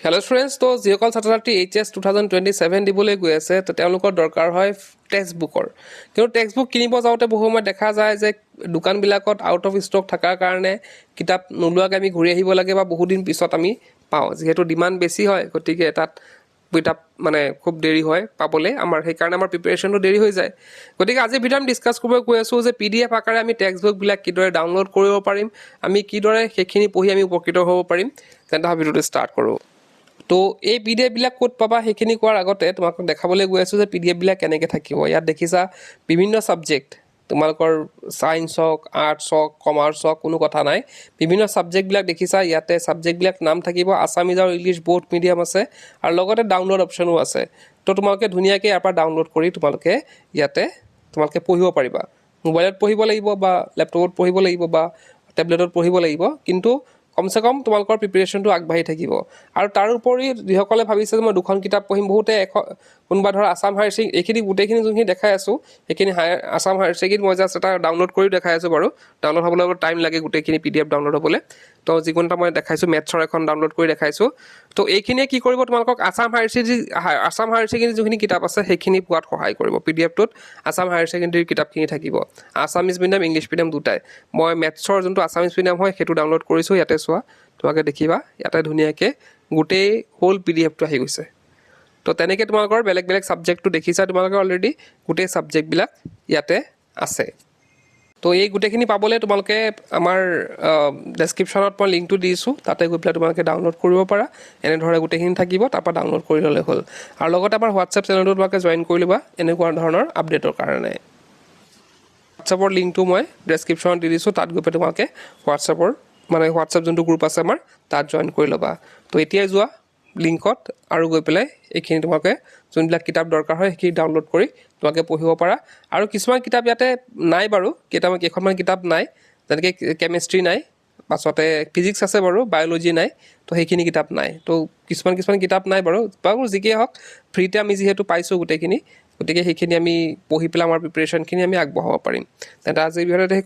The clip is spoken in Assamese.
হেল্ল' ষ্টুডেণ্টছ, তো যিসকল ছাত্ৰ ছাত্ৰী HS 2027 দিবলৈ গৈ আছে তো তেওঁলোকৰ দৰকাৰ হয় টেক্সট বুকৰ। কিন্তু টেক্সট বুক কিনিব যাওঁতে বহু সময় দেখা যায় যে দোকানবিলাকত আউট অফ ষ্টক থকাৰ কাৰণে কিতাপ নোলোৱাকৈ আমি ঘূৰি আহিব লাগে বা বহুদিন পিছত আমি পাওঁ। যিহেতু ডিমাণ্ড বেছি হয়, গতিকে তাত কিতাপ মানে খুব দেৰি হয় পাবলৈ আমাৰ, সেইকাৰণে আমাৰ প্ৰিপেৰেশ্যনটো দেৰি হৈ যায়। গতিকে আজি ভিডিঅ' আমি ডিছকাছ কৰিব গৈ আছোঁ যে PDF আকাৰে আমি টেক্সট বুকবিলাক কিদৰে ডাউনলোড কৰিব পাৰিম, আমি কিদৰে সেইখিনি পঢ়ি আমি উপকৃত হ'ব পাৰিম, তেন্তে ভিডিঅ'টো ষ্টাৰ্ট কৰোঁ। তো এই PDF বিলাক ক'ত পাবা সেইখিনি কোৱাৰ আগতে তোমালোকক দেখাবলৈ গৈ আছোঁ যে PDF বিলাক কেনেকৈ থাকিব। ইয়াত দেখিছা বিভিন্ন ছাবজেক্ট, তোমালোকৰ ছায়েন্স হওক, আৰ্টছ হওক, কমাৰ্চ হওক, কোনো কথা নাই। বিভিন্ন ছাবজেক্টবিলাক দেখিছা, ইয়াতে ছাবজেক্টবিলাক নাম থাকিব। আছামিজ আৰু ইংলিছ বহুত মিডিয়াম আছে আৰু লগতে ডাউনলোড অপশ্যনো আছে। তো তোমালোকে ধুনীয়াকৈ ইয়াৰ পৰা ডাউনলোড কৰি তোমালোকে ইয়াতে পঢ়িব পাৰিবা। মোবাইলত পঢ়িব লাগিব বা লেপটপত পঢ়িব লাগিব বা টেবলেটত পঢ়িব লাগিব, কিন্তু কমচে কম তোমালোকৰ প্ৰিপেৰেশ্যনটো আগবাঢ়ি থাকিব। আৰু তাৰোপৰি যিসকলে ভাবিছে যে মই দুখন কিতাপ পঢ়িম, বহুতে কোনোবা ধৰ আছাম হায়াৰ ছেকেণ্ডেৰী, এইখিনি গোটেইখিনি যোনখিনি দেখাই আছোঁ সেইখিনি আছাম হায়াৰ ছেকেণ্ডেৰী মই জাষ্ট এটা ডাউনলোড কৰিও দেখাই আছোঁ বাৰু। ডাউনলোড হ'বলৈ অলপ টাইম লাগে গোটেইখিনি PDF ডাউনলোড হ'বলৈ। তো যিকোনো এটা মই দেখাইছোঁ, মেথছৰ এখন ডাউনলোড কৰি দেখাইছোঁ। তো এইখিনিয়ে কি কৰিব, তোমালোকক আছাম হায়াৰ ছেকেণ্ডেৰী যোনখিনি কিতাপ আছে সেইখিনি পোৱাত সহায় কৰিব। PDFটোত আছাম হায়াৰ ছেকেণ্ডেৰীৰ কিতাপখিনি থাকিব, আছামিজ মিডিয়াম, ইংলিছ মিডিয়াম দুটাই। মই মেথছৰ যোনটো আছামিজ মিডিয়াম হয় সেইটো ডাউনলোড কৰিছোঁ, ইয়াতে চোৱা তোমালোকে দেখিবা, ইয়াতে ধুনীয়াকৈ গোটেই হোল PDFটো আহি গৈছে। তো তেনেকৈ তোমালোকৰ বেলেগ বেলেগ ছাবজেক্টটো দেখিছা তোমালোকে অলৰেডি, গোটেই ছাবজেক্টবিলাক ইয়াতে আছে। তো এই গোটেইখিনি পাবলৈ তোমালোকে আমাৰ ডেছক্ৰিপশ্যনত মই লিংকটো দিছোঁ, তাতে গৈ পেলাই তোমালোকে ডাউনলোড কৰিব পাৰা। এনেধৰণে গোটেইখিনি থাকিব, তাৰপৰা ডাউনলোড কৰি ল'লে হ'ল। আৰু লগতে আমাৰ হোৱাটছএপ চেনেলটো তোমালোকে জইন কৰি ল'বা এনেকুৱা ধৰণৰ আপডেটৰ কাৰণে। হোৱাটছএপৰ লিংকটো মই ডেছক্ৰিপশ্যনত দি দিছোঁ, তাত গৈ পেলাই তোমালোকে হোৱাটছএপ যোনটো গ্ৰুপ আছে আমাৰ, তাত জইন কৰি ল'বা। তো এতিয়াই যোৱা লিংকত আৰু গৈ পেলাই এইখিনি তোমালোকে যোনবিলাক কিতাপ দৰকাৰ হয় সেইখিনি ডাউনলোড কৰি তোমালোকে পঢ়িব পাৰা। আৰু কিছুমান কিতাপ ইয়াতে নাই বাৰু, কেইখনমান কিতাপ নাই, যেনেকৈ কেমেষ্ট্ৰি নাই, পাছতে ফিজিক্স আছে বাৰু, বায়'লজি নাই। তো সেইখিনি কিতাপ নাই। তো কিছুমান কিতাপ নাই বাৰু যিকেই হওক ফ্ৰীতে আমি যিহেতু পাইছোঁ গোটেইখিনি, গতিকে সেইখিনি আমি পঢ়ি পেলাই আমাৰ প্ৰিপেৰেশ্যনখিনি আমি আগবঢ়াব পাৰিম। তেন্তে আজি ভিডিঅ'তে